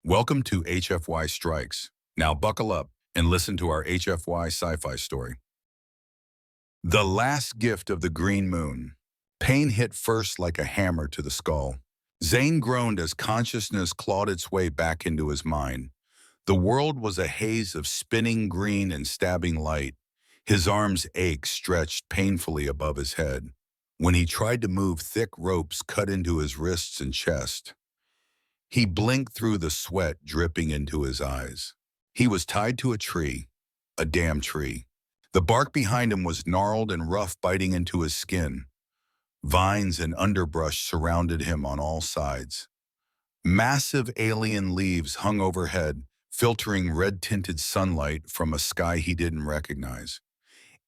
Welcome to HFY Strikes. Now buckle up and listen to our HFY sci-fi story. The Last Gift of the Green Moon. Pain hit first like a hammer to the skull. Zayn groaned as consciousness clawed its way back into his mind. The world was a haze of spinning green and stabbing light. His arms ached, stretched painfully above his head. When he tried to move, thick ropes cut into his wrists and chest. He blinked through the sweat dripping into his eyes. He was tied to a tree, a damn tree. The bark behind him was gnarled and rough, biting into his skin. Vines and underbrush surrounded him on all sides. Massive alien leaves hung overhead, filtering red-tinted sunlight from a sky he didn't recognize.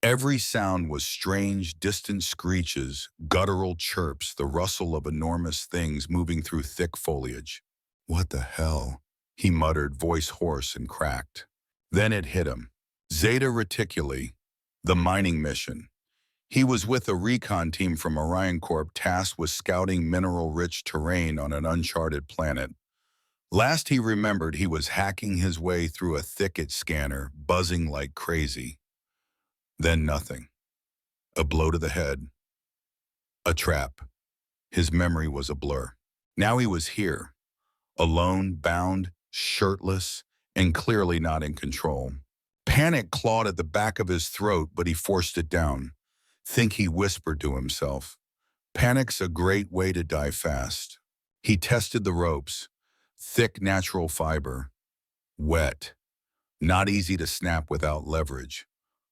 Every sound was strange, distant screeches, guttural chirps, the rustle of enormous things moving through thick foliage. "What the hell?" he muttered, voice hoarse and cracked. Then it hit him. Zeta Reticuli, the mining mission. He was with a recon team from Orion Corp tasked with scouting mineral-rich terrain on an uncharted planet. Last he remembered, he was hacking his way through a thicket scanner, buzzing like crazy. Then nothing. A blow to the head. A trap. His memory was a blur. Now he was here, alone, bound, shirtless, and clearly not in control. Panic clawed at the back of his throat, but he forced it down. "Think," he whispered to himself. "Panic's a great way to die fast." He tested the ropes. Thick natural fiber. Wet. Not easy to snap without leverage.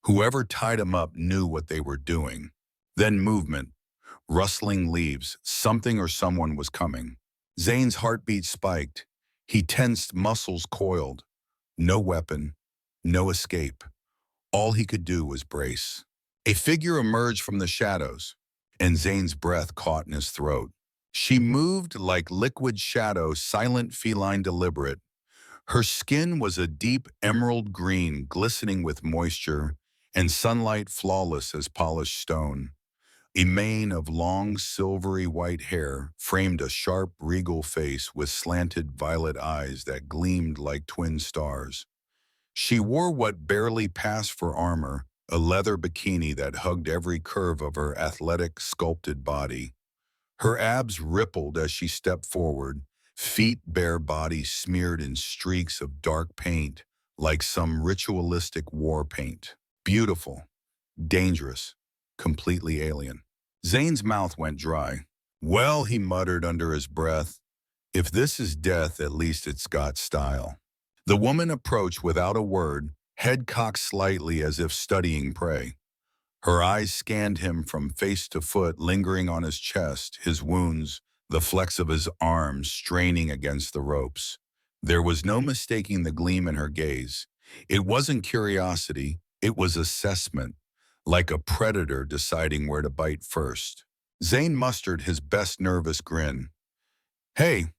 Whoever tied him up knew what they were doing. Then movement. Rustling leaves. Something or someone was coming. Zayn's heartbeat spiked. He tensed, muscles coiled. No weapon. No escape. All he could do was brace. A figure emerged from the shadows, and Zayn's breath caught in his throat. She moved like liquid shadow, silent, feline, deliberate. Her skin was a deep emerald green, glistening with moisture, and sunlight flawless as polished stone. A mane of long, silvery white hair framed a sharp, regal face with slanted violet eyes that gleamed like twin stars. She wore what barely passed for armor, a leather bikini that hugged every curve of her athletic, sculpted body. Her abs rippled as she stepped forward, feet bare, body smeared in streaks of dark paint, like some ritualistic war paint. Beautiful, dangerous, completely alien. Zayn's mouth went dry. "Well," he muttered under his breath, "if this is death, at least it's got style." The woman approached without a word, head cocked slightly as if studying prey. Her eyes scanned him from face to foot, lingering on his chest, his wounds, the flex of his arms straining against the ropes. There was no mistaking the gleam in her gaze. It wasn't curiosity, it was assessment, like a predator deciding where to bite first. Zayn mustered his best nervous grin. "Hey,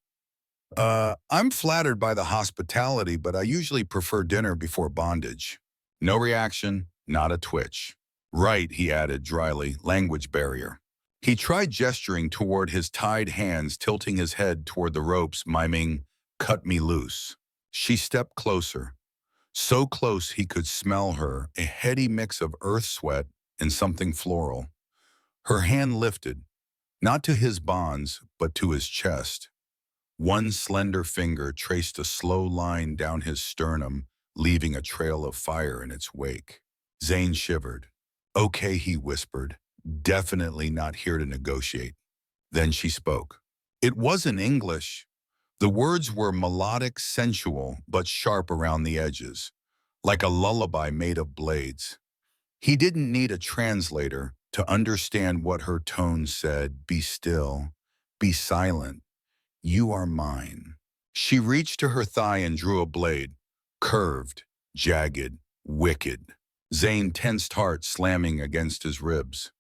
I'm flattered by the hospitality, but I usually prefer dinner before bondage." No reaction, not a twitch. "Right," he added dryly, language barrier. He tried gesturing toward his tied hands, tilting his head toward the ropes, miming, "Cut me loose." She stepped closer. So close he could smell her, a heady mix of earth sweat and something floral. Her hand lifted, not to his bonds, but to his chest. One slender finger traced a slow line down his sternum, leaving a trail of fire in its wake. Zayn shivered. "Okay," he whispered, "definitely not here to negotiate." Then she spoke. It wasn't English. The words were melodic, sensual, but sharp around the edges, like a lullaby made of blades. He didn't need a translator to understand what her tone said. "Be still. Be silent. You are mine." She reached to her thigh and drew a blade, curved, jagged, wicked. Zayn tensed, heart slamming against his ribs.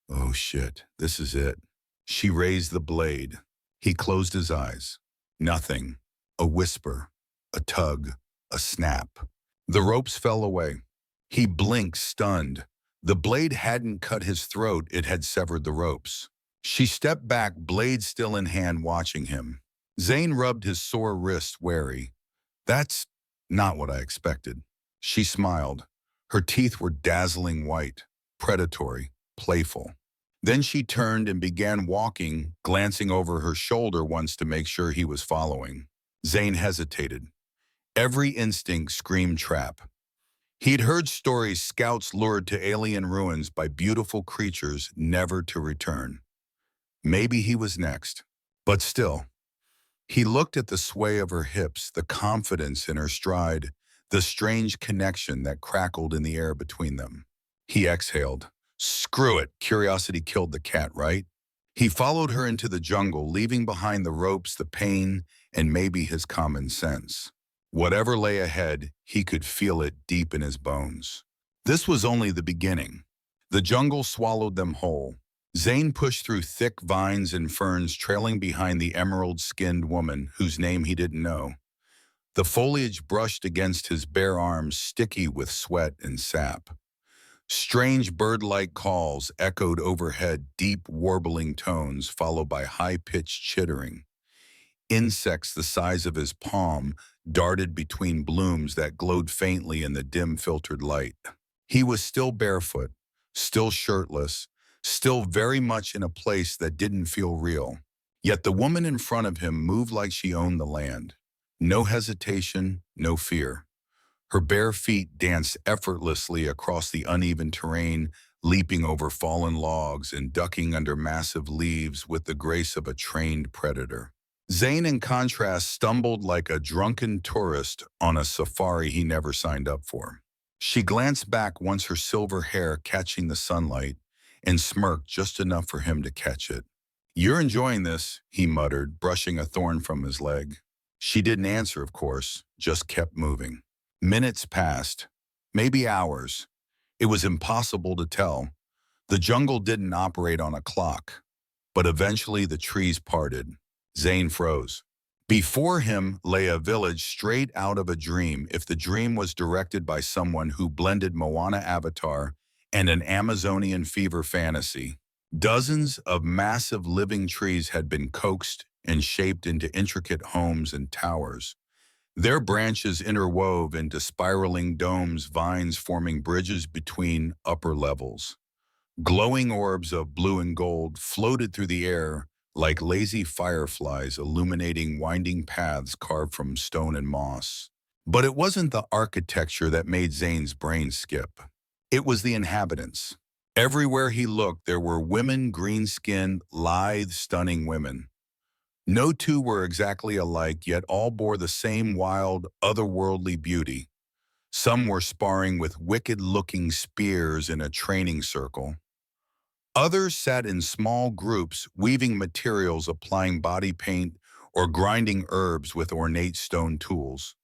"Oh shit, this is it." She raised the blade. He closed his eyes. Nothing. A whisper, a tug, a snap. The ropes fell away. He blinked, stunned. The blade hadn't cut his throat, it had severed the ropes. She stepped back, blade still in hand, watching him. Zayn rubbed his sore wrist wary. That's not what I expected. She smiled. Her teeth were dazzling white, predatory, playful. Then she turned and began walking, glancing over her shoulder once to make sure he was following. Zayn hesitated. Every instinct screamed trap. He'd heard stories scouts lured to alien ruins by beautiful creatures never to return. Maybe he was next. But still, he looked at the sway of her hips, the confidence in her stride, the strange connection that crackled in the air between them. He exhaled. Screw it, curiosity killed the cat, right? He followed her into the jungle, leaving behind the ropes, the pain, and maybe his common sense. Whatever lay ahead, he could feel it deep in his bones. This was only the beginning. The jungle swallowed them whole. Zayn pushed through thick vines and ferns, trailing behind the emerald-skinned woman whose name he didn't know. The foliage brushed against his bare arms, sticky with sweat and sap. Strange bird-like calls echoed overhead, deep warbling tones followed by high-pitched chittering. Insects the size of his palm darted between blooms that glowed faintly in the dim filtered light. He was still barefoot, still shirtless, still very much in a place that didn't feel real. Yet the woman in front of him moved like she owned the land. No hesitation, no fear. Her bare feet danced effortlessly across the uneven terrain, leaping over fallen logs and ducking under massive leaves with the grace of a trained predator. Zayn, in contrast, stumbled like a drunken tourist on a safari he never signed up for. She glanced back once, her silver hair catching the sunlight, and smirked just enough for him to catch it. "You're enjoying this," he muttered, brushing a thorn from his leg. She didn't answer, of course, just kept moving. Minutes passed, maybe hours. It was impossible to tell. The jungle didn't operate on a clock, but eventually the trees parted. Zayn froze. Before him lay a village straight out of a dream, if the dream was directed by someone who blended Moana Avatar and an Amazonian fever fantasy. Dozens of massive living trees had been coaxed and shaped into intricate homes and towers. Their branches interwove into spiraling domes, vines forming bridges between upper levels. Glowing orbs of blue and gold floated through the air like lazy fireflies, illuminating winding paths carved from stone and moss. But it wasn't the architecture that made Zayn's brain skip. It was the inhabitants. Everywhere he looked, there were women, green-skinned, lithe, stunning women. No two were exactly alike, yet all bore the same wild, otherworldly beauty. Some were sparring with wicked-looking spears in a training circle. Others sat in small groups, weaving materials, applying body paint, or grinding herbs with ornate stone tools.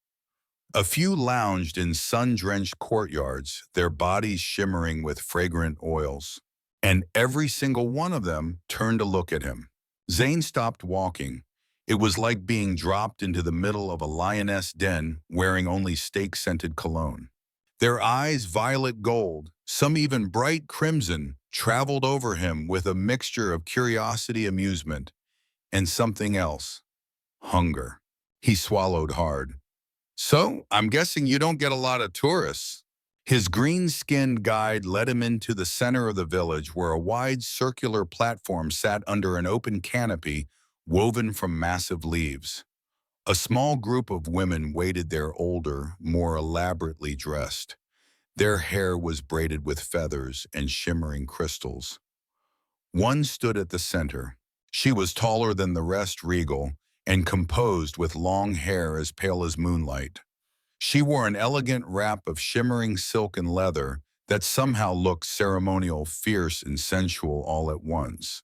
A few lounged in sun-drenched courtyards, their bodies shimmering with fragrant oils. And every single one of them turned to look at him. Zayn stopped walking. It was like being dropped into the middle of a lioness den wearing only steak-scented cologne. Their eyes, violet gold, some even bright crimson, traveled over him with a mixture of curiosity, amusement, and something else, hunger. He swallowed hard. "So, I'm guessing you don't get a lot of tourists." His green-skinned guide led him into the center of the village, where a wide circular platform sat under an open canopy woven from massive leaves. A small group of women waited there, older, more elaborately dressed. Their hair was braided with feathers and shimmering crystals. One stood at the center. She was taller than the rest, regal, and composed with long hair as pale as moonlight. She wore an elegant wrap of shimmering silk and leather that somehow looked ceremonial, fierce, and sensual all at once.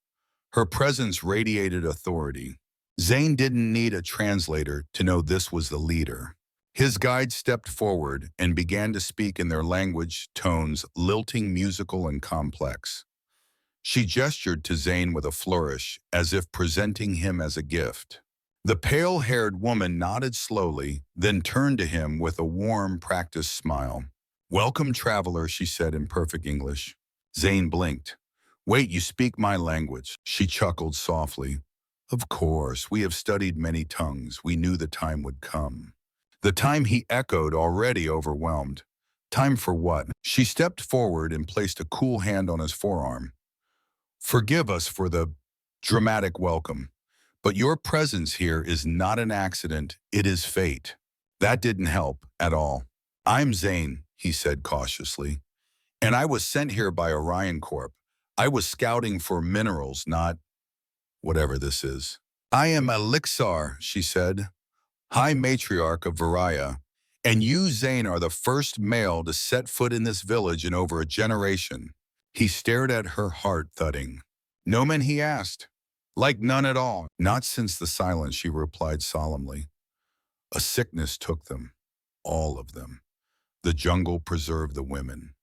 Her presence radiated authority. Zayn didn't need a translator to know this was the leader. His guide stepped forward and began to speak in their language, tones lilting, musical, and complex. She gestured to Zayn with a flourish, as if presenting him as a gift. The pale-haired woman nodded slowly, then turned to him with a warm, practiced smile. "Welcome, traveler," she said in perfect English. Zayn blinked. "Wait, you speak my language?" She chuckled softly. Of course, we have studied many tongues. We knew the time would come. The time, he echoed, already overwhelmed. Time for what? She stepped forward and placed a cool hand on his forearm. Forgive us for the dramatic welcome, but your presence here is not an accident, it is fate. That didn't help at all. I'm Zayn, he said cautiously, and I was sent here by Orion Corp. I was scouting for minerals, not whatever this is. I am Elixir, she said, High Matriarch of Varia, and you, Zayn, are the first male to set foot in this village in over a generation. He stared at her, heart thudding. No men, he asked. Like none at all. Not since the silence, she replied solemnly. A sickness took them, all of them. The jungle preserved the women.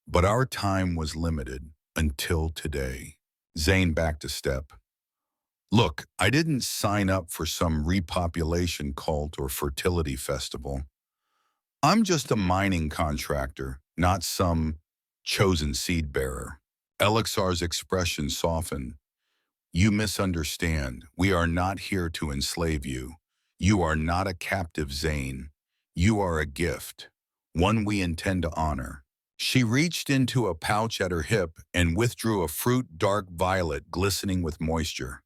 But our time was limited until today. Zayn backed a step. Look, I didn't sign up for some repopulation cult or fertility festival. I'm just a mining contractor, not some chosen seed bearer. Elixir's expression softened. You misunderstand. We are not here to enslave you. You are not a captive, Zayn. You are a gift, one we intend to honor. She reached into a pouch at her hip and withdrew a fruit dark violet glistening with moisture.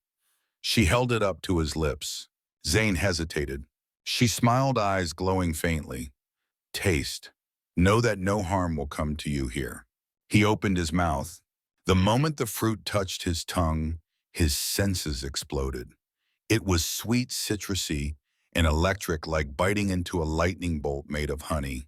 She held it up to his lips. Zayn hesitated. She smiled, eyes glowing faintly. Taste. Know that no harm will come to you here. He opened his mouth. The moment the fruit touched his tongue, his senses exploded. It was sweet, citrusy, and electric, like biting into a lightning bolt made of honey.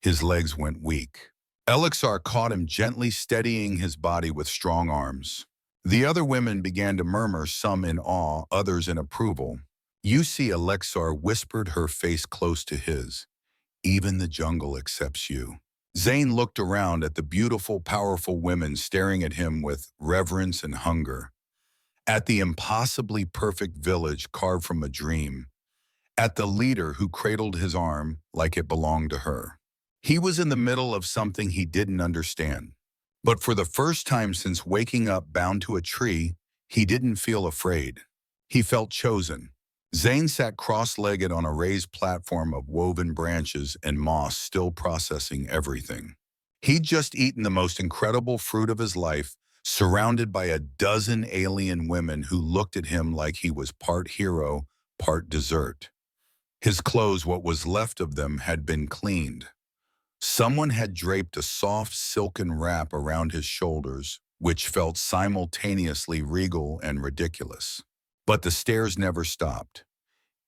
His legs went weak. Elixir caught him, gently steadying his body with strong arms. The other women began to murmur, some in awe, others in approval. You see, Elixir whispered, her face close to his. Even the jungle accepts you. Zayn looked around at the beautiful, powerful women staring at him with reverence and hunger. At the impossibly perfect village carved from a dream. At the leader who cradled his arm like it belonged to her. He was in the middle of something he didn't understand. But for the first time since waking up bound to a tree, he didn't feel afraid. He felt chosen. Zayn sat cross-legged on a raised platform of woven branches and moss, still processing everything. He'd just eaten the most incredible fruit of his life, surrounded by a dozen alien women who looked at him like he was part hero, part dessert. His clothes, what was left of them, had been cleaned. Someone had draped a soft silken wrap around his shoulders, which felt simultaneously regal and ridiculous. But the stares never stopped.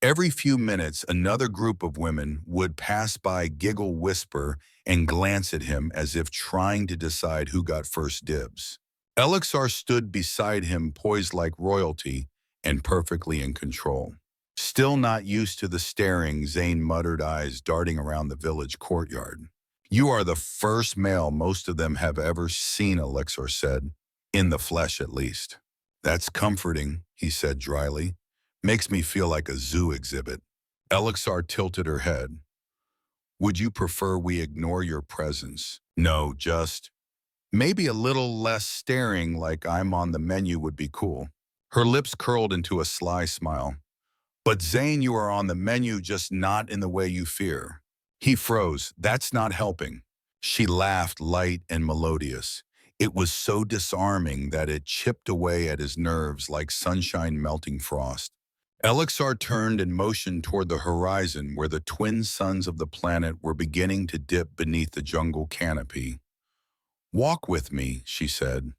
Every few minutes, another group of women would pass by, giggle, whisper, and glance at him as if trying to decide who got first dibs. Elixir stood beside him, poised like royalty and perfectly in control. Still not used to the staring, Zayn muttered, eyes darting around the village courtyard. You are the first male most of them have ever seen, Elixir said. In the flesh, at least. That's comforting, he said dryly. Makes me feel like a zoo exhibit. Elixir tilted her head. Would you prefer we ignore your presence? No, just maybe a little less staring, like I'm on the menu would be cool. Her lips curled into a sly smile. But Zayn, you are on the menu, just not in the way you fear. He froze. That's not helping. She laughed, light and melodious. It was so disarming that it chipped away at his nerves like sunshine melting frost. Elixir turned and motioned toward the horizon where the twin suns of the planet were beginning to dip beneath the jungle canopy. Walk with me, she said.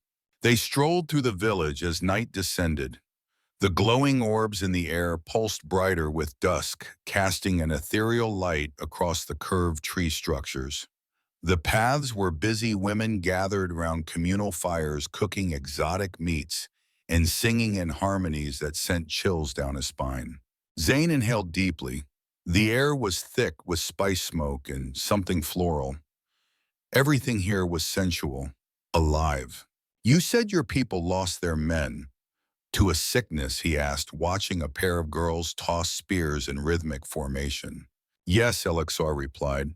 They strolled through the village as night descended. The glowing orbs in the air pulsed brighter with dusk, casting an ethereal light across the curved tree structures. The paths were busy, women gathered around communal fires, cooking exotic meats and singing in harmonies that sent chills down his spine. Zayn inhaled deeply. The air was thick with spice smoke and something floral. Everything here was sensual, alive. You said your people lost their men. To a sickness, he asked, watching a pair of girls toss spears in rhythmic formation. Yes, Elixir replied.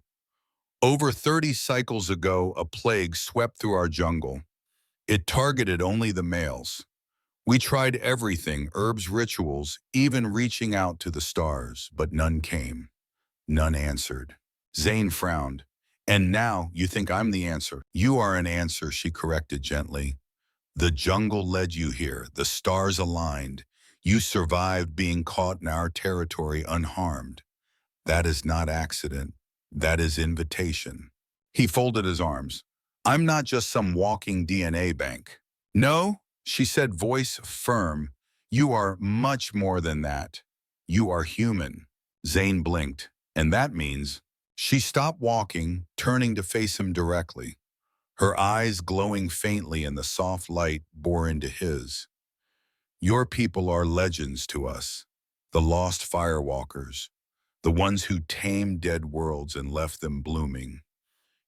Over 30 cycles ago, a plague swept through our jungle. It targeted only the males. We tried everything, herbs, rituals, even reaching out to the stars, but none came. None answered. Zayn frowned. And now you think I'm the answer. You are an answer, she corrected gently. The jungle led you here, the stars aligned. You survived being caught in our territory unharmed. That is not accident. That is invitation. He folded his arms. I'm not just some walking DNA bank. No, she said, voice firm. You are much more than that. You are human. Zayn blinked. And that means she stopped walking, turning to face him directly. Her eyes glowing faintly in the soft light bore into his. Your people are legends to us, the lost firewalkers, the ones who tamed dead worlds and left them blooming.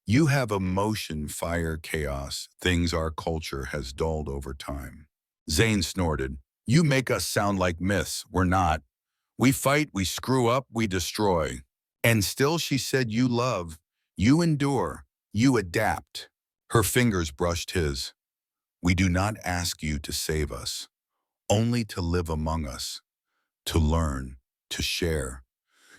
You have emotion, fire, chaos, things our culture has dulled over time. Zayn snorted. You make us sound like myths. We're not. We fight, we screw up, we destroy. And still she said you love, you endure, you adapt. Her fingers brushed his. We do not ask you to save us, only to live among us, to learn, to share,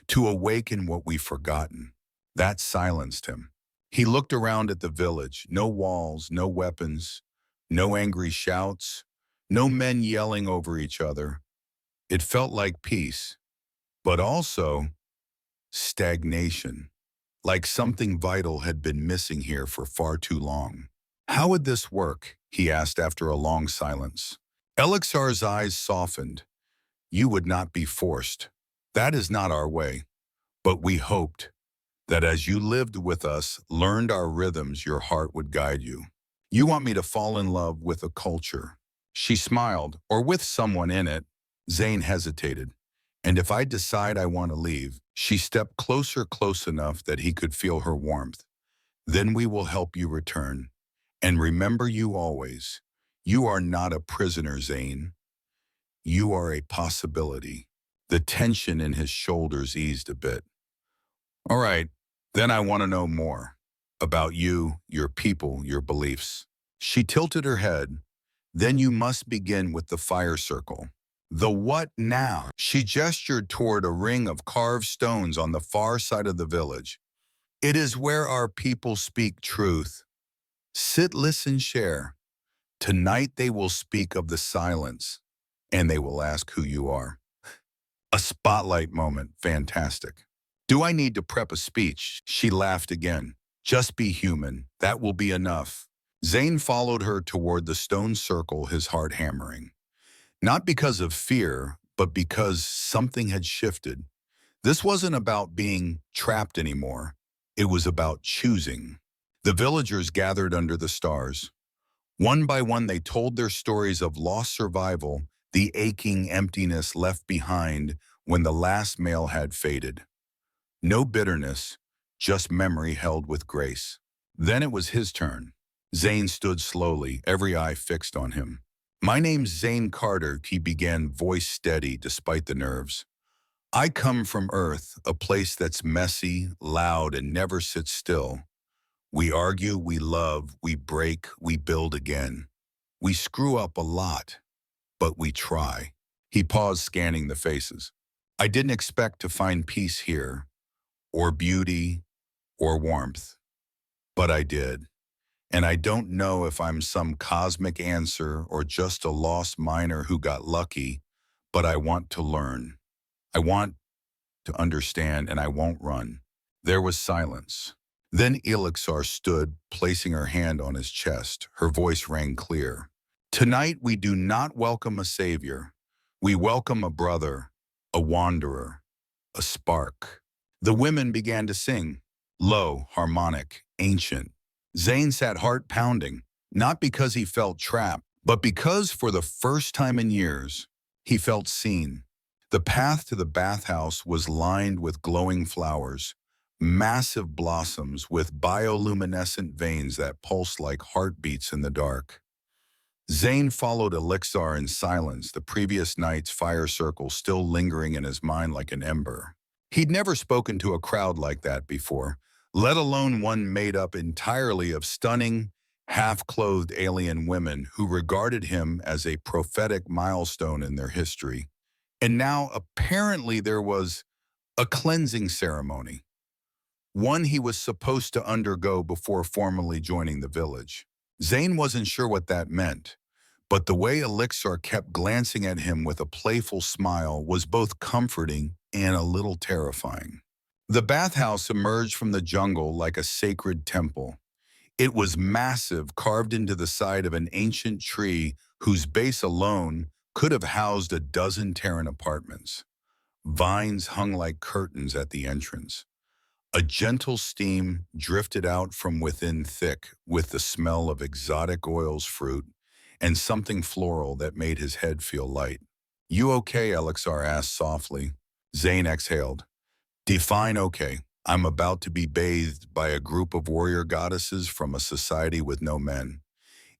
to awaken what we've forgotten. That silenced him. He looked around at the village, no walls, no weapons, no angry shouts, no men yelling over each other. It felt like peace, but also stagnation, like something vital had been missing here for far too long. How would this work? He asked after a long silence. Elixar's eyes softened. You would not be forced. That is not our way. But we hoped that as you lived with us, learned our rhythms, your heart would guide you. You want me to fall in love with a culture. She smiled, or with someone in it. Zayn hesitated. And if I decide I want to leave, she stepped closer, close enough that he could feel her warmth. Then we will help you return. And remember you always. You are not a prisoner, Zayn. You are a possibility. The tension in his shoulders eased a bit. All right, then I want to know more about you, your people, your beliefs. She tilted her head. Then you must begin with the fire circle. The what now? She gestured toward a ring of carved stones on the far side of the village. It is where our people speak truth. Sit, listen, share. Tonight they will speak of the silence, and they will ask who you are. A spotlight moment, fantastic. Do I need to prep a speech? She laughed again. Just be human, that will be enough. Zayn followed her toward the stone circle, his heart hammering. Not because of fear, but because something had shifted. This wasn't about being trapped anymore. It was about choosing. The villagers gathered under the stars. One by one, they told their stories of lost survival, the aching emptiness left behind when the last male had faded. No bitterness, just memory held with grace. Then it was his turn. Zayn stood slowly, every eye fixed on him. My name's Zayn Carter, he began, voice steady despite the nerves. I come from Earth, a place that's messy, loud, and never sits still. We argue, we love, we break, we build again. We screw up a lot, but we try. He paused, scanning the faces. I didn't expect to find peace here, or beauty, or warmth. But I did. And I don't know if I'm some cosmic answer or just a lost miner who got lucky, but I want to learn. I want to understand, and I won't run. There was silence. Then Elixir stood, placing her hand on his chest. Her voice rang clear. Tonight we do not welcome a savior. We welcome a brother, a wanderer, a spark. The women began to sing, low, harmonic, ancient. Zayn sat heart pounding, not because he felt trapped, but because for the first time in years, he felt seen. The path to the bathhouse was lined with glowing flowers, massive blossoms with bioluminescent veins that pulsed like heartbeats in the dark. Zayn followed Elixir in silence, the previous night's fire circle still lingering in his mind like an ember. He'd never spoken to a crowd like that before, let alone one made up entirely of stunning, half-clothed alien women who regarded him as a prophetic milestone in their history. And now apparently there was a cleansing ceremony, one he was supposed to undergo before formally joining the village. Zayn wasn't sure what that meant, but the way Elixir kept glancing at him with a playful smile was both comforting and a little terrifying. The bathhouse emerged from the jungle like a sacred temple. It was massive, carved into the side of an ancient tree whose base alone could have housed a dozen Terran apartments. Vines hung like curtains at the entrance. A gentle steam drifted out from within thick with the smell of exotic oils, fruit, and something floral that made his head feel light. "You okay?" Elixir asked softly. Zayn exhaled. "Define okay. I'm about to be bathed by a group of warrior goddesses from a society with no men.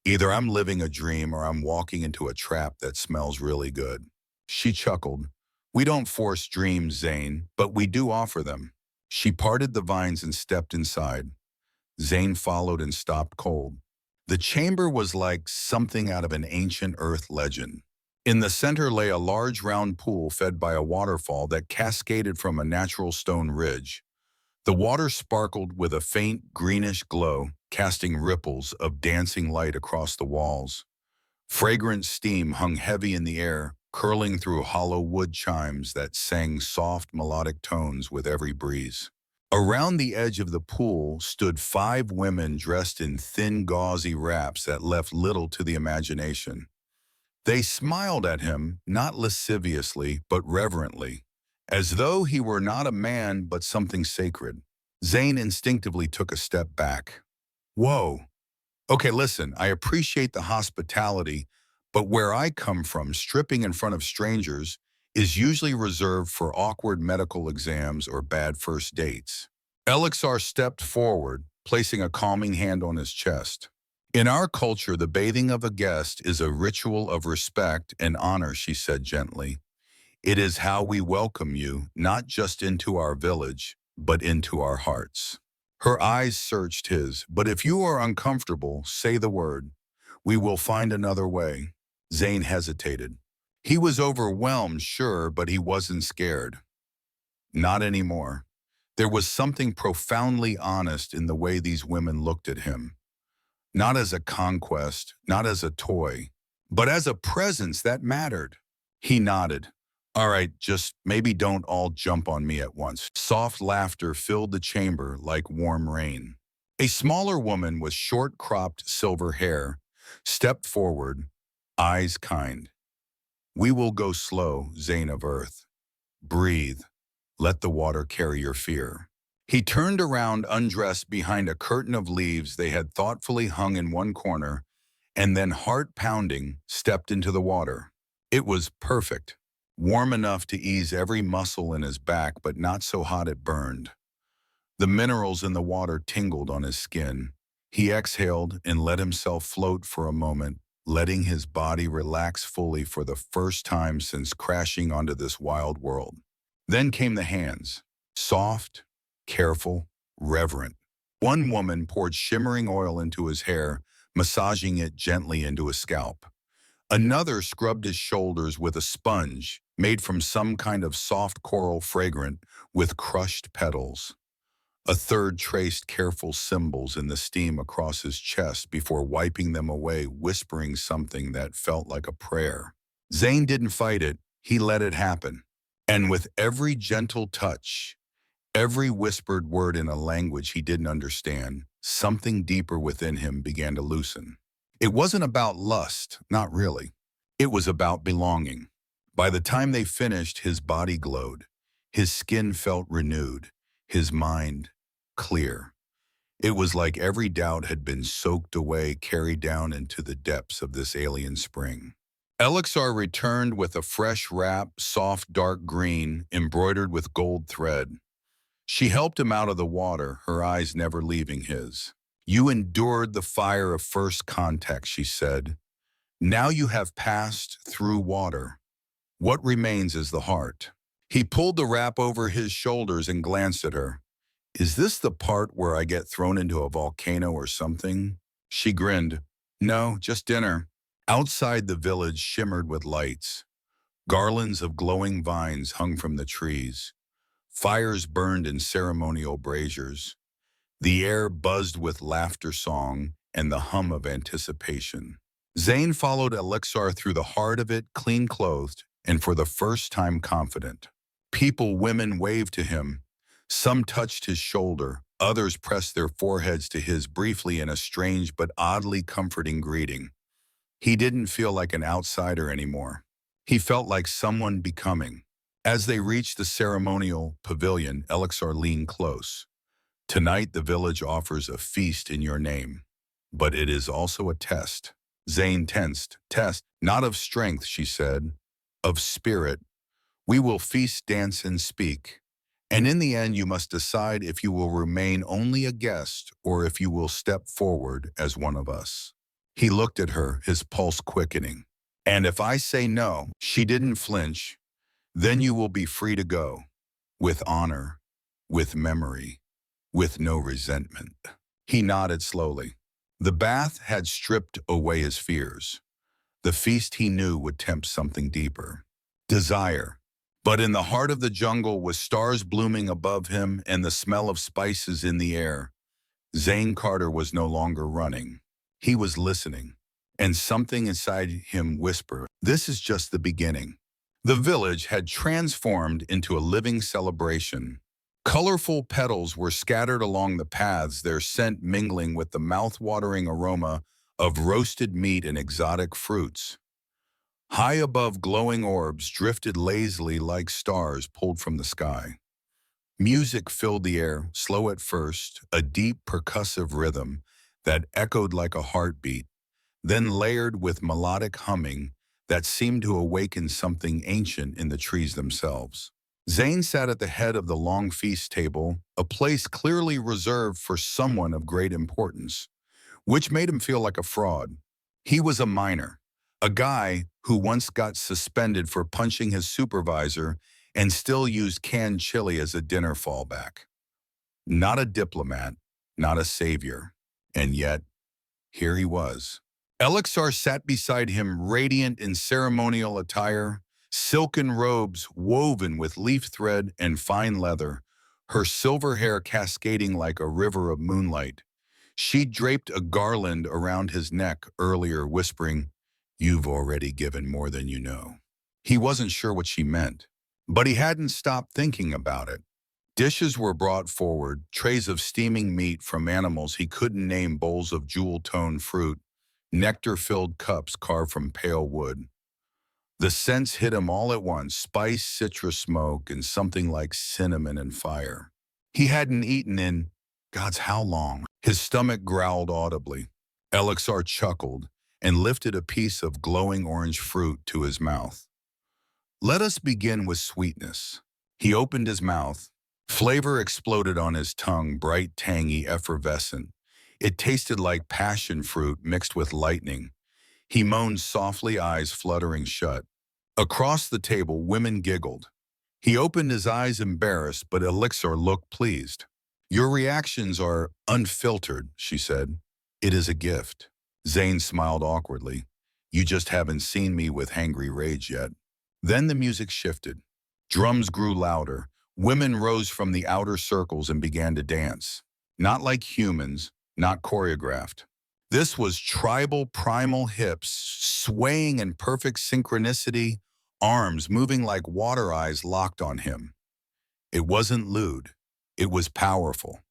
Either I'm living a dream or I'm walking into a trap that smells really good." She chuckled. "We don't force dreams, Zayn, but we do offer them." She parted the vines and stepped inside. Zayn followed and stopped cold. The chamber was like something out of an ancient Earth legend. In the center lay a large round pool fed by a waterfall that cascaded from a natural stone ridge. The water sparkled with a faint greenish glow, casting ripples of dancing light across the walls. Fragrant steam hung heavy in the air, curling through hollow wood chimes that sang soft melodic tones with every breeze. Around the edge of the pool stood 5 women dressed in thin gauzy wraps that left little to the imagination. They smiled at him, not lasciviously, but reverently, as though he were not a man but something sacred. Zayn instinctively took a step back. "Whoa. Okay, listen, I appreciate the hospitality, but where I come from, stripping in front of strangers is usually reserved for awkward medical exams or bad first dates." Elixir stepped forward, placing a calming hand on his chest. "In our culture, the bathing of a guest is a ritual of respect and honor," she said gently. "It is how we welcome you, not just into our village, but into our hearts." Her eyes searched his. "But if you are uncomfortable, say the word. We will find another way." Zayn hesitated. He was overwhelmed, sure, but he wasn't scared. Not anymore. There was something profoundly honest in the way these women looked at him. Not as a conquest, not as a toy, but as a presence that mattered. He nodded. "All right, just maybe don't all jump on me at once." Soft laughter filled the chamber like warm rain. A smaller woman with short-cropped silver hair stepped forward, eyes kind. "We will go slow, Zayn of Earth. Breathe. Let the water carry your fear." He turned around undressed behind a curtain of leaves they had thoughtfully hung in one corner, and then, heart-pounding, stepped into the water. It was perfect. Warm enough to ease every muscle in his back, but not so hot it burned. The minerals in the water tingled on his skin. He exhaled and let himself float for a moment, letting his body relax fully for the first time since crashing onto this wild world. Then came the hands. Soft, careful, reverent. One woman poured shimmering oil into his hair, massaging it gently into his scalp. Another scrubbed his shoulders with a sponge made from some kind of soft coral fragrant with crushed petals. A third traced careful symbols in the steam across his chest before wiping them away, whispering something that felt like a prayer. Zayn didn't fight it, he let it happen. And with every gentle touch, every whispered word in a language he didn't understand, something deeper within him began to loosen. It wasn't about lust, not really. It was about belonging. By the time they finished, his body glowed. His skin felt renewed. His mind clear. It was like every doubt had been soaked away, carried down into the depths of this alien spring. Elixir returned with a fresh wrap, soft dark green, embroidered with gold thread. She helped him out of the water, her eyes never leaving his. "You endured the fire of first contact," she said. "Now you have passed through water. What remains is the heart." He pulled the wrap over his shoulders and glanced at her. "Is this the part where I get thrown into a volcano or something?" She grinned. No, just dinner. Outside the village shimmered with lights. Garlands of glowing vines hung from the trees. Fires burned in ceremonial braziers. The air buzzed with laughter song and the hum of anticipation. Zayn followed Elixir through the heart of it, clean-clothed, and for the first time confident. People, women waved to him. Some touched his shoulder. Others pressed their foreheads to his briefly in a strange but oddly comforting greeting. He didn't feel like an outsider anymore. He felt like someone becoming. As they reached the ceremonial pavilion, Elixir leaned close. Tonight the village offers a feast in your name, but it is also a test. Zayn tensed. Test, not of strength, she said, of spirit. We will feast, dance, and speak. And in the end, you must decide if you will remain only a guest or if you will step forward as one of us. He looked at her, his pulse quickening. And if I say no, she didn't flinch, then you will be free to go, with honor, with memory, with no resentment. He nodded slowly. The bath had stripped away his fears. The feast he knew would tempt something deeper. Desire. But in the heart of the jungle, with stars blooming above him and the smell of spices in the air, Zayn Carter was no longer running. He was listening, and something inside him whispered, this is just the beginning. The village had transformed into a living celebration. Colorful petals were scattered along the paths, their scent mingling with the mouth-watering aroma of roasted meat and exotic fruits. High above, glowing orbs drifted lazily like stars pulled from the sky. Music filled the air, slow at first, a deep percussive rhythm that echoed like a heartbeat, then layered with melodic humming that seemed to awaken something ancient in the trees themselves. Zayn sat at the head of the long feast table, a place clearly reserved for someone of great importance, which made him feel like a fraud. He was a minor, a guy who once got suspended for punching his supervisor and still used canned chili as a dinner fallback. Not a diplomat, not a savior, and yet, here he was. Elixir sat beside him, radiant in ceremonial attire, silken robes woven with leaf thread and fine leather, her silver hair cascading like a river of moonlight. She draped a garland around his neck earlier, whispering, "You've already given more than you know." He wasn't sure what she meant, but he hadn't stopped thinking about it. Dishes were brought forward, trays of steaming meat from animals he couldn't name, bowls of jewel-toned fruit, nectar-filled cups carved from pale wood. The scents hit him all at once, spice, citrus smoke, and something like cinnamon and fire. He hadn't eaten in, God's how long? His stomach growled audibly. Elixir chuckled and lifted a piece of glowing orange fruit to his mouth. Let us begin with sweetness. He opened his mouth. Flavor exploded on his tongue, bright, tangy, effervescent. It tasted like passion fruit mixed with lightning. He moaned softly, eyes fluttering shut. Across the table, women giggled. He opened his eyes embarrassed, but Elixir looked pleased. Your reactions are unfiltered, she said. It is a gift. Zayn smiled awkwardly. You just haven't seen me with hangry rage yet. Then the music shifted. Drums grew louder. Women rose from the outer circles and began to dance. Not like humans, not choreographed. This was tribal, primal hips, swaying in perfect synchronicity, arms moving like water eyes locked on him. It wasn't lewd. It was powerful,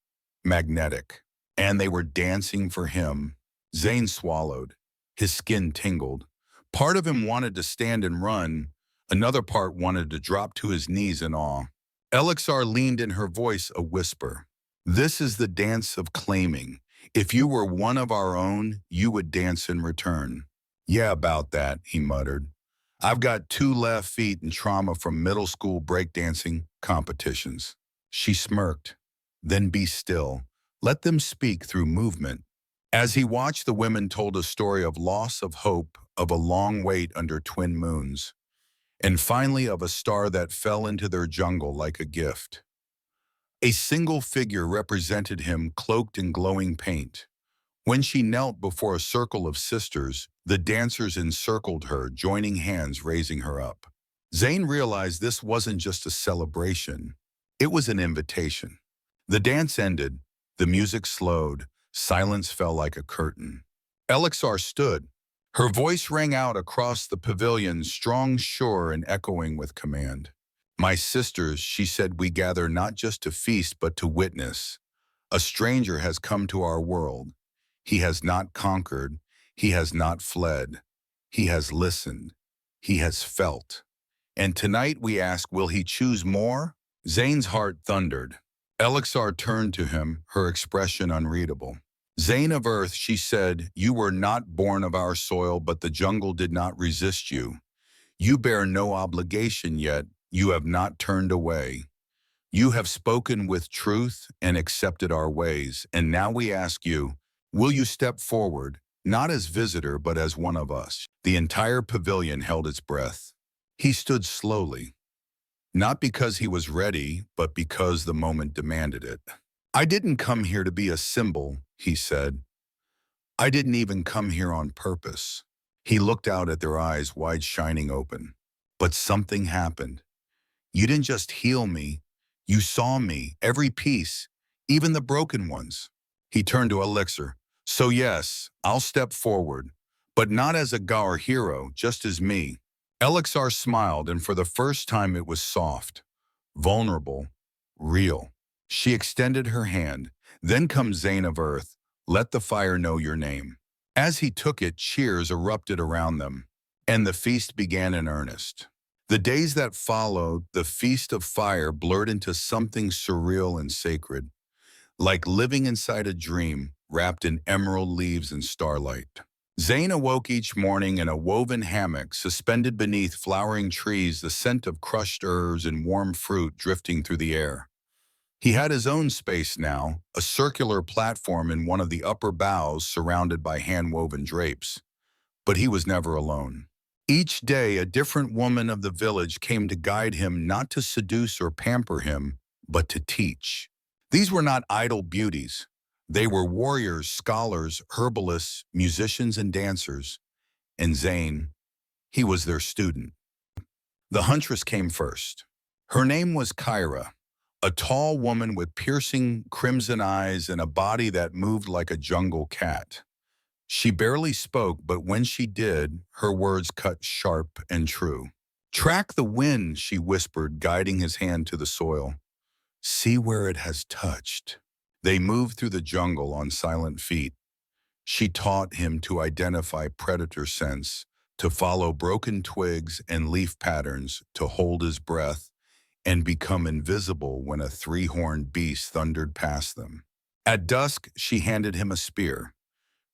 magnetic. And they were dancing for him. Zayn swallowed. His skin tingled. Part of him wanted to stand and run. Another part wanted to drop to his knees in awe. Elixir leaned in, her voice a whisper. This is the dance of claiming. If you were one of our own, you would dance in return. Yeah, about that, he muttered. I've got 2 left feet and trauma from middle school breakdancing competitions. She smirked. Then be still. Let them speak through movement. As he watched, the women told a story of loss, of hope, of a long wait under twin moons, and finally of a star that fell into their jungle like a gift. A single figure represented him, cloaked in glowing paint. When she knelt before a circle of sisters, the dancers encircled her, joining hands, raising her up. Zayn realized this wasn't just a celebration. It was an invitation. The dance ended, the music slowed, silence fell like a curtain. Elixir stood. Her voice rang out across the pavilion, strong, sure, and echoing with command. "My sisters," she said, "we gather not just to feast but to witness. A stranger has come to our world. He has not conquered. He has not fled. He has listened. He has felt. And tonight we ask, will he choose more?" Zayn's heart thundered. Elixir turned to him, her expression unreadable. "Zayn of Earth," she said, "you were not born of our soil, but the jungle did not resist you. You bear no obligation yet. You have not turned away. You have spoken with truth and accepted our ways. And now we ask you, will you step forward, not as visitor, but as one of us?" The entire pavilion held its breath. He stood slowly, not because he was ready, but because the moment demanded it. "I didn't come here to be a symbol," he said. "I didn't even come here on purpose." He looked out at their eyes, wide, shining open. "But something happened. You didn't just heal me. You saw me, every piece, even the broken ones." He turned to Elixir. "So yes, I'll step forward, but not as a Gaur hero, just as me." Elixir smiled, and for the first time it was soft, vulnerable, real. She extended her hand. "Then comes Zayn of Earth. Let the fire know your name." As he took it, cheers erupted around them, and the feast began in earnest. The days that followed, the Feast of Fire blurred into something surreal and sacred, like living inside a dream wrapped in emerald leaves and starlight. Zayn awoke each morning in a woven hammock suspended beneath flowering trees, the scent of crushed herbs and warm fruit drifting through the air. He had his own space now, a circular platform in one of the upper boughs surrounded by hand-woven drapes. But he was never alone. Each day, a different woman of the village came to guide him, not to seduce or pamper him, but to teach. These were not idle beauties. They were warriors, scholars, herbalists, musicians, and dancers. And Zayn, he was their student. The huntress came first. Her name was Kyra, a tall woman with piercing crimson eyes and a body that moved like a jungle cat. She barely spoke, but when she did, her words cut sharp and true. "Track the wind," she whispered, guiding his hand to the soil. "See where it has touched." They moved through the jungle on silent feet. She taught him to identify predator scents, to follow broken twigs and leaf patterns, to hold his breath, and become invisible when a three-horned beast thundered past them. At dusk, she handed him a spear.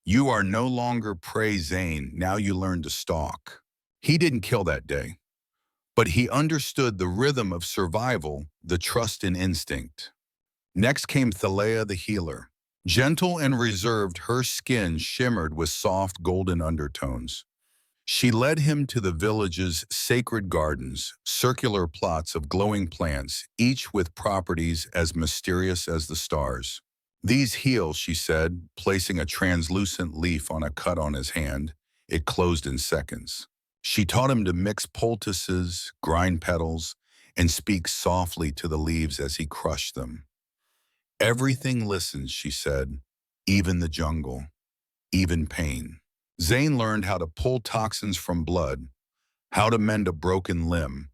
"You are no longer prey, Zayn. Now you learn to stalk." He didn't kill that day, but he understood the rhythm of survival, the trust in instinct. Next came Thalea the healer. Gentle and reserved, her skin shimmered with soft golden undertones. She led him to the village's sacred gardens, circular plots of glowing plants, each with properties as mysterious as the stars. "These heal," she said, placing a translucent leaf on a cut on his hand. It closed in seconds. She taught him to mix poultices, grind petals, and speak softly to the leaves as he crushed them. "Everything listens," she said, "even the jungle, even pain." Zayn learned how to pull toxins from blood, how to mend a broken limb,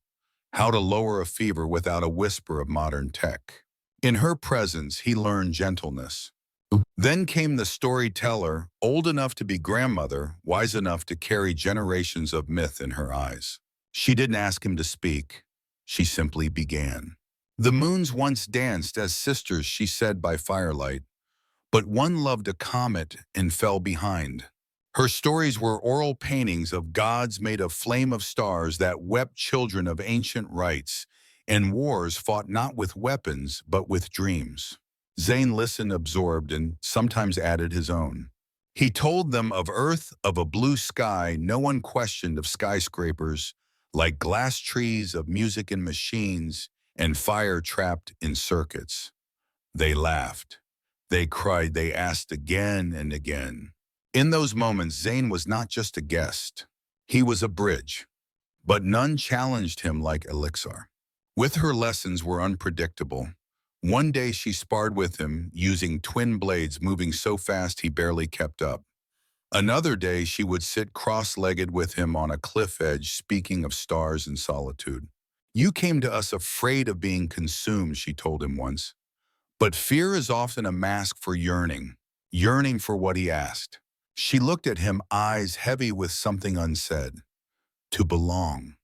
how to lower a fever without a whisper of modern tech. In her presence, he learned gentleness. Then came the storyteller, old enough to be grandmother, wise enough to carry generations of myth in her eyes. She didn't ask him to speak. She simply began. "The moons once danced as sisters," she said, "by firelight, but one loved a comet and fell behind." Her stories were oral paintings of gods made of flame of stars that wept children of ancient rites, and wars fought not with weapons, but with dreams. Zayn listened absorbed and sometimes added his own. He told them of Earth, of a blue sky no one questioned, of skyscrapers, like glass trees, of music and machines, and fire trapped in circuits. They laughed. They cried, they asked again and again. In those moments, Zayn was not just a guest. He was a bridge. But none challenged him like Elixir. With her lessons were unpredictable. One day she sparred with him, using twin blades moving so fast he barely kept up. Another day she would sit cross-legged with him on a cliff edge, speaking of stars and solitude. "You came to us afraid of being consumed," she told him once. But fear is often a mask for yearning, yearning for what he asked. She looked at him, eyes heavy with something unsaid. To belong,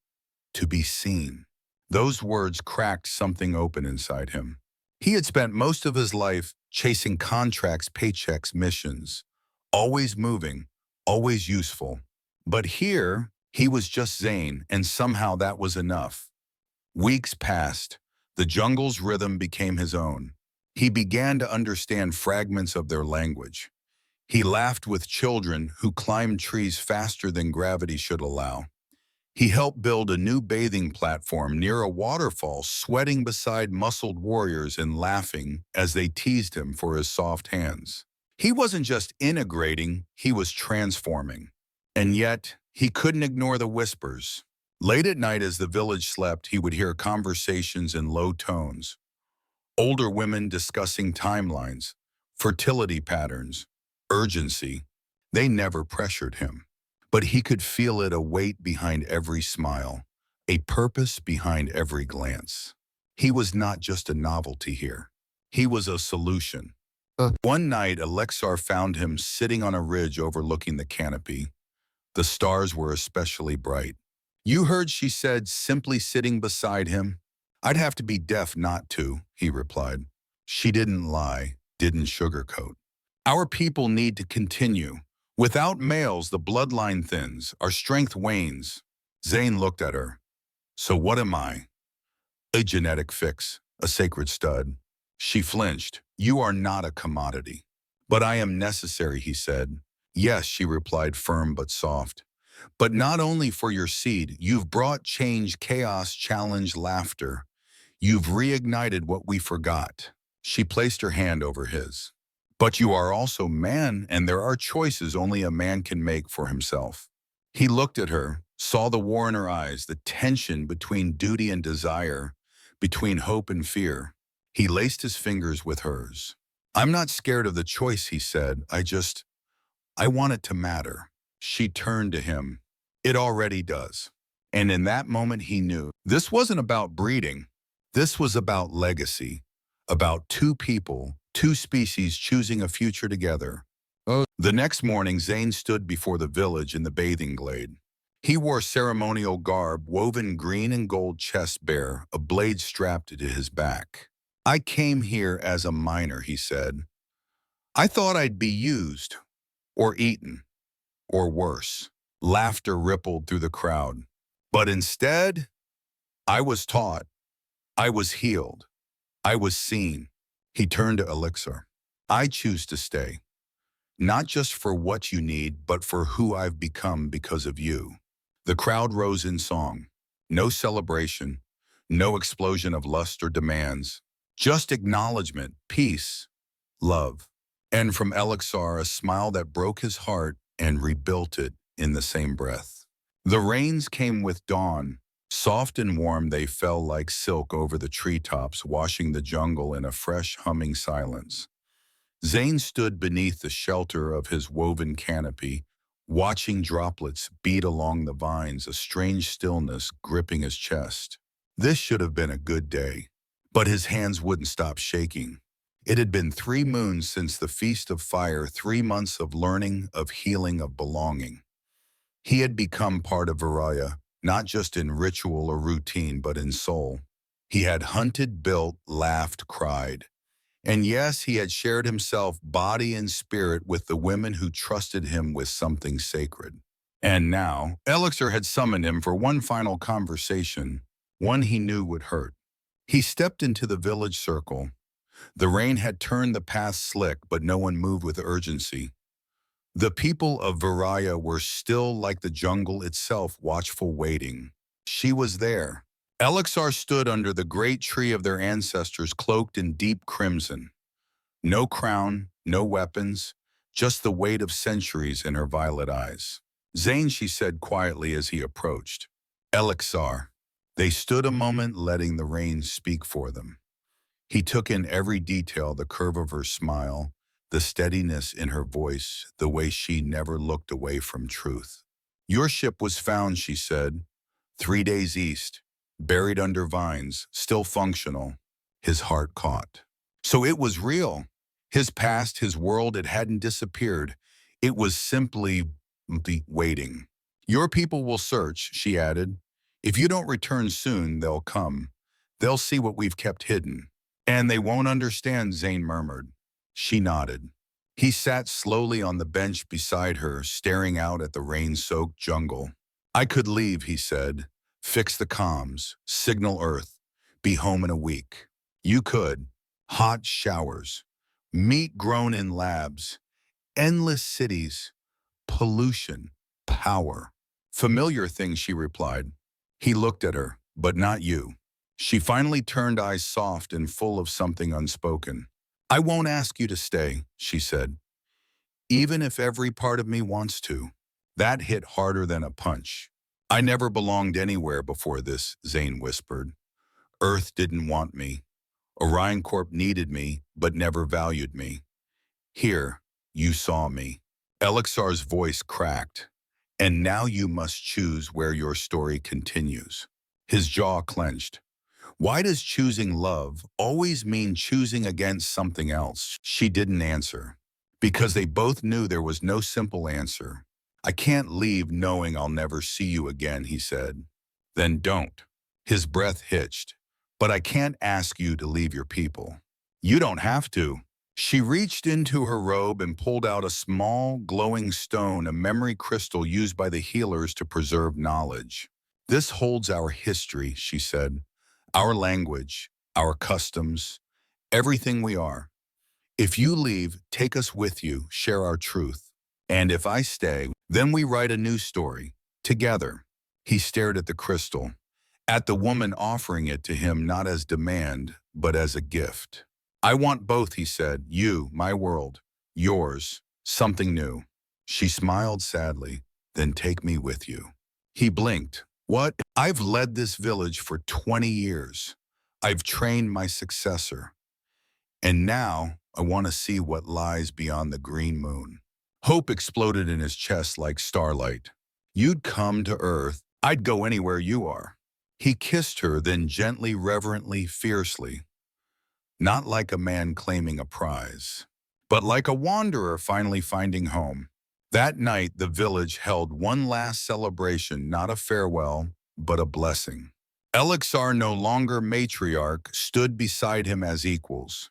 to be seen. Those words cracked something open inside him. He had spent most of his life chasing contracts, paychecks, missions, always moving, always useful. But here, he was just Zayn, and somehow that was enough. Weeks passed. The jungle's rhythm became his own. He began to understand fragments of their language. He laughed with children who climbed trees faster than gravity should allow. He helped build a new bathing platform near a waterfall, sweating beside muscled warriors and laughing as they teased him for his soft hands. He wasn't just integrating, he was transforming. And yet, he couldn't ignore the whispers. Late at night as the village slept, he would hear conversations in low tones. Older women discussing timelines, fertility patterns, urgency. They never pressured him. But he could feel it, a weight behind every smile, a purpose behind every glance. He was not just a novelty here. He was a solution. One night, Alexar found him sitting on a ridge overlooking the canopy. The stars were especially bright. "You heard," she said, simply sitting beside him. "I'd have to be deaf not to," he replied. She didn't lie, didn't sugarcoat. "Our people need to continue. Without males, the bloodline thins, our strength wanes." Zayn looked at her. "So what am I?" "A genetic fix, a sacred stud." She flinched. "You are not a commodity." "But I am necessary," he said. "Yes," she replied, firm but soft. "But not only for your seed. You've brought change, chaos, challenge, laughter. You've reignited what we forgot." She placed her hand over his. "But you are also man, and there are choices only a man can make for himself." He looked at her, saw the war in her eyes, the tension between duty and desire, between hope and fear. He laced his fingers with hers. "I'm not scared of the choice," he said. I want it to matter." She turned to him. "It already does." And in that moment he knew this wasn't about breeding. This was about legacy, about two people, two species choosing a future together. The next morning, Zayn stood before the village in the bathing glade. He wore ceremonial garb, woven green and gold, chest bare, a blade strapped to his back. "I came here as a miner," he said. "I thought I'd be used, or eaten, or worse." Laughter rippled through the crowd. "But instead, I was taught. I was healed. I was seen." He turned to Elixir. "I choose to stay. Not just for what you need, but for who I've become because of you." The crowd rose in song. No celebration, no explosion of lust or demands. Just acknowledgement, peace, love. And from Elixir, a smile that broke his heart and rebuilt it in the same breath. The rains came with dawn. Soft and warm, they fell like silk over the treetops, washing the jungle in a fresh, humming silence. Zayn stood beneath the shelter of his woven canopy, watching droplets beat along the vines, a strange stillness gripping his chest. This should have been a good day, but his hands wouldn't stop shaking. It had been 3 moons since the Feast of Fire, 3 months of learning, of healing, of belonging. He had become part of Viraya, not just in ritual or routine, but in soul. He had hunted, built, laughed, cried. And yes, he had shared himself, body and spirit, with the women who trusted him with something sacred. And now, Elixir had summoned him for one final conversation, one he knew would hurt. He stepped into the village circle. The rain had turned the path slick, but no one moved with urgency. The people of Viraya were still like the jungle itself, watchful, waiting. She was there. Elixir stood under the great tree of their ancestors, cloaked in deep crimson. No crown, no weapons, just the weight of centuries in her violet eyes. Zayn, she said quietly as he approached. Elixir. They stood a moment, letting the rain speak for them. He took in every detail, the curve of her smile, the steadiness in her voice, the way she never looked away from truth. Your ship was found, she said, 3 days east, buried under vines, still functional. His heart caught. So it was real. His past, his world, it hadn't disappeared. It was simply waiting. Your people will search, she added. If you don't return soon, they'll come. They'll see what we've kept hidden. And they won't understand, Zayn murmured. She nodded. He sat slowly on the bench beside her, staring out at the rain-soaked jungle. I could leave, he said. Fix the comms, signal Earth, be home in a week. You could. Hot showers, meat grown in labs, endless cities, pollution, power. Familiar things, she replied. He looked at her, but not you. She finally turned, eyes soft and full of something unspoken. I won't ask you to stay, she said, even if every part of me wants to. That hit harder than a punch. I never belonged anywhere before this, Zayn whispered. Earth didn't want me. Orion Corp needed me, but never valued me. Here, you saw me. Elixir's voice cracked. And now you must choose where your story continues. His jaw clenched. Why does choosing love always mean choosing against something else? She didn't answer. Because they both knew there was no simple answer. I can't leave knowing I'll never see you again, he said. Then don't. His breath hitched. But I can't ask you to leave your people. You don't have to. She reached into her robe and pulled out a small, glowing stone, a memory crystal used by the healers to preserve knowledge. This holds our history, she said. Our language, our customs, everything we are. If you leave, take us with you, share our truth. And if I stay, then we write a new story, together. He stared at the crystal, at the woman offering it to him not as demand, but as a gift. I want both, he said. You, my world. Yours, something new. She smiled sadly. Then take me with you. He blinked. What? I've led this village for 20 years. I've trained my successor. And now I want to see what lies beyond the green moon. Hope exploded in his chest like starlight. You'd come to Earth. I'd go anywhere you are. He kissed her, then gently, reverently, fiercely. Not like a man claiming a prize, but like a wanderer finally finding home. That night, the village held one last celebration, not a farewell, but a blessing. Elixir, no longer matriarch, stood beside him as equals.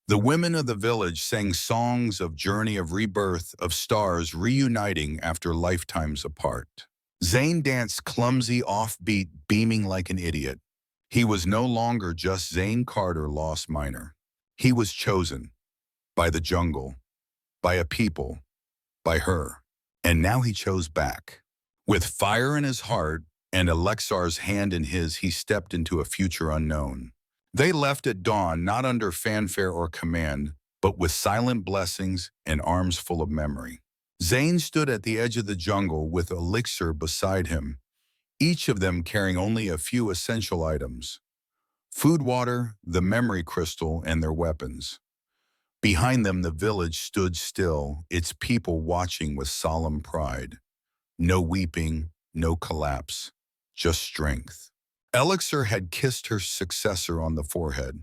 The women of the village sang songs of journey of rebirth, of stars reuniting after lifetimes apart. Zayn danced clumsy, offbeat, beaming like an idiot. He was no longer just Zayn Carter, lost miner. He was chosen by the jungle, by a people, by her. And now he chose back. With fire in his heart and Elixir's hand in his, he stepped into a future unknown. They left at dawn, not under fanfare or command, but with silent blessings and arms full of memory. Zayn stood at the edge of the jungle with Elixir beside him, each of them carrying only a few essential items: food, water, the memory crystal, and their weapons. Behind them, the village stood still, its people watching with solemn pride. No weeping, no collapse, just strength. Elixir had kissed her successor on the forehead,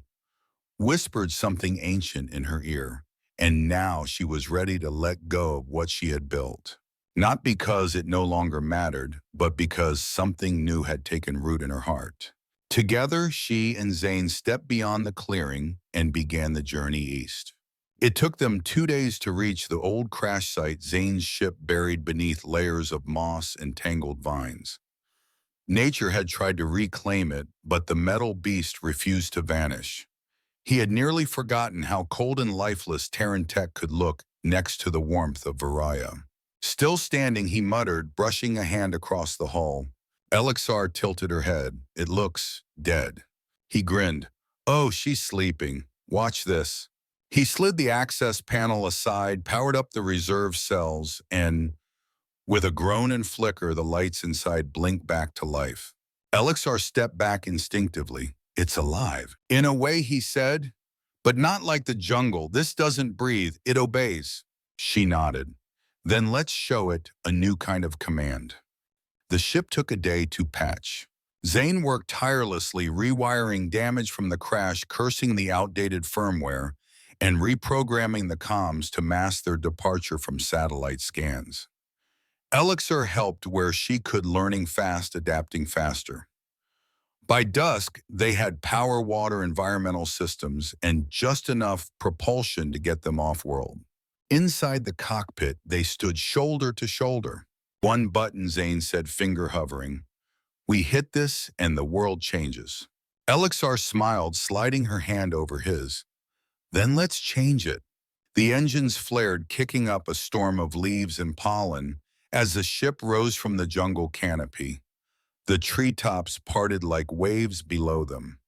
whispered something ancient in her ear, and now she was ready to let go of what she had built. Not because it no longer mattered, but because something new had taken root in her heart. Together, she and Zayn stepped beyond the clearing and began the journey east. It took them 2 days to reach the old crash site, Zayn's ship buried beneath layers of moss and tangled vines. Nature had tried to reclaim it, but the metal beast refused to vanish. He had nearly forgotten how cold and lifeless Terran tech could look next to the warmth of Varia. Still standing, he muttered, brushing a hand across the hull. Elixir tilted her head. It looks dead. He grinned. Oh, she's sleeping. Watch this. He slid the access panel aside, powered up the reserve cells, and with a groan and flicker, the lights inside blinked back to life. Elixir stepped back instinctively. It's alive. In a way, he said, but not like the jungle. This doesn't breathe. It obeys. She nodded. Then let's show it a new kind of command. The ship took a day to patch. Zayn worked tirelessly, rewiring damage from the crash, cursing the outdated firmware, and reprogramming the comms to mask their departure from satellite scans. Elixir helped where she could, learning fast, adapting faster. By dusk, they had power, water, environmental systems, and just enough propulsion to get them off-world. Inside the cockpit, they stood shoulder to shoulder. One button, Zayn said, finger hovering. We hit this and the world changes. Elixir smiled, sliding her hand over his. Then let's change it. The engines flared, kicking up a storm of leaves and pollen as the ship rose from the jungle canopy. The treetops parted like waves below them.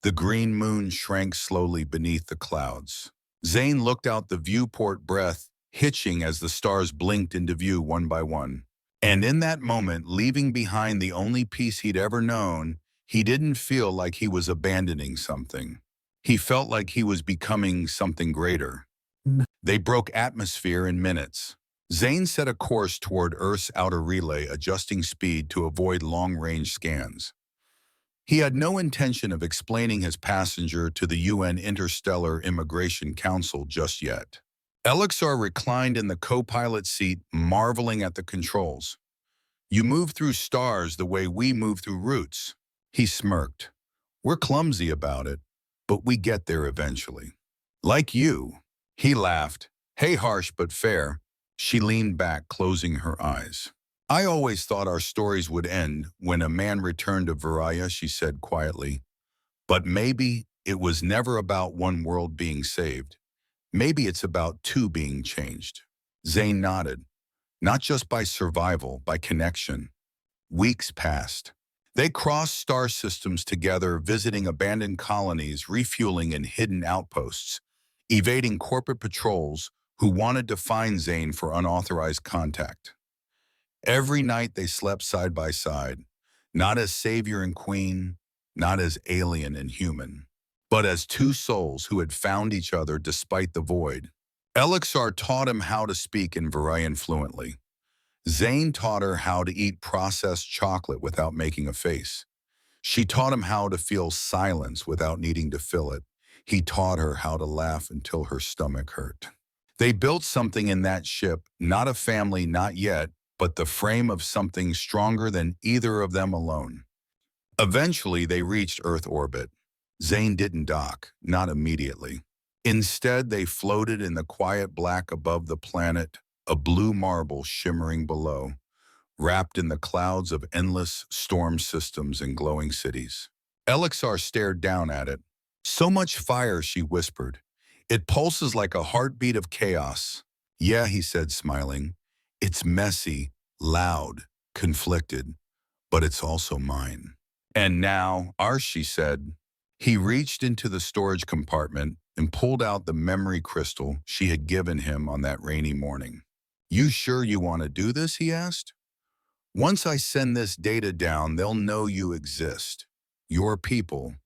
The green moon shrank slowly beneath the clouds. Zayn looked out the viewport, breath hitching as the stars blinked into view one by one. And in that moment, leaving behind the only peace he'd ever known, he didn't feel like he was abandoning something. He felt like he was becoming something greater. They broke atmosphere in minutes. Zayn set a course toward Earth's outer relay, adjusting speed to avoid long-range scans. He had no intention of explaining his passenger to the UN Interstellar Immigration Council just yet. Elixir reclined in the co-pilot seat, marveling at the controls. You move through stars the way we move through roots. He smirked. We're clumsy about it, but we get there eventually. Like you. He laughed. Hey, harsh but fair. She leaned back, closing her eyes. I always thought our stories would end when a man returned to Varaya, she said quietly. But maybe it was never about one world being saved. Maybe it's about two being changed. Zayn nodded. Not just by survival, by connection. Weeks passed. They crossed star systems together, visiting abandoned colonies, refueling in hidden outposts, evading corporate patrols who wanted to find Zayn for unauthorized contact. Every night they slept side by side, not as savior and queen, not as alien and human, but as two souls who had found each other despite the void. Elixir taught him how to speak in Varayan fluently. Zayn taught her how to eat processed chocolate without making a face. She taught him how to feel silence without needing to fill it. He taught her how to laugh until her stomach hurt. They built something in that ship, not a family, not yet, but the frame of something stronger than either of them alone. Eventually, they reached Earth orbit. Zayn didn't dock, not immediately. Instead, they floated in the quiet black above the planet, a blue marble shimmering below, wrapped in the clouds of endless storm systems and glowing cities. Elixir stared down at it. So much fire, she whispered. It pulses like a heartbeat of chaos. Yeah, he said, smiling. It's messy, loud, conflicted, but it's also mine. And now, ours, she said. He reached into the storage compartment and pulled out the memory crystal she had given him on that rainy morning. You sure you want to do this, he asked. Once I send this data down, they'll know you exist. Your people.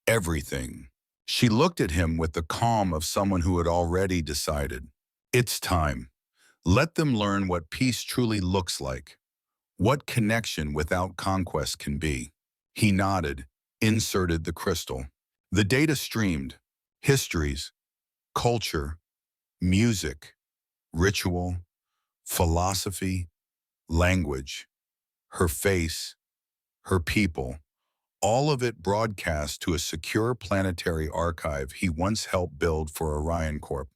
Everything. She looked at him with the calm of someone who had already decided. It's time. Let them learn what peace truly looks like. What connection without conquest can be. He nodded, inserted the crystal. The data streamed. Histories, culture, music, ritual, philosophy, language, her face, her people. All of it broadcast to a secure planetary archive he once helped build for Orion Corp.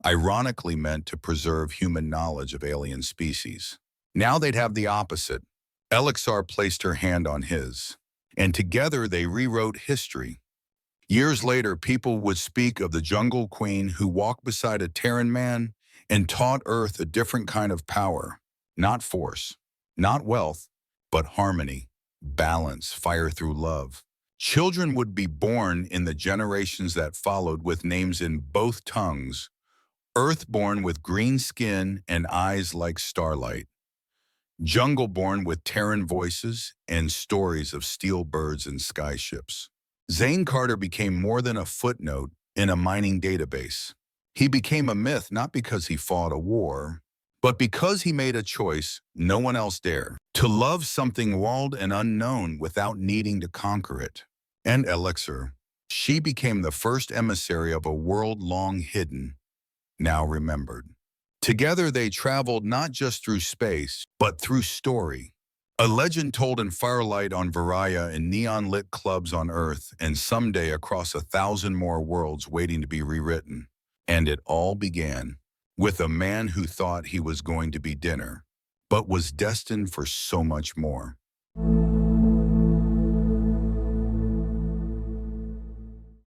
Ironically meant to preserve human knowledge of alien species. Now they'd have the opposite. Elixir placed her hand on his, and together they rewrote history. Years later, people would speak of the jungle queen who walked beside a Terran man and taught Earth a different kind of power. Not force, not wealth, but harmony, balance, fire through love. Children would be born in the generations that followed with names in both tongues, Earthborn with green skin and eyes like starlight, Jungleborn with Terran voices and stories of steel birds and skyships. Zane Carter became more than a footnote in a mining database. He became a myth not because he fought a war, but because he made a choice no one else dared, to love something walled and unknown without needing to conquer it. And Elixir, she became the first emissary of a world long hidden, now remembered. Together they traveled not just through space, but through story. A legend told in firelight on Varaya and neon-lit clubs on Earth, and someday across 1,000 more worlds waiting to be rewritten. And it all began with a man who thought he was going to be dinner, but was destined for so much more.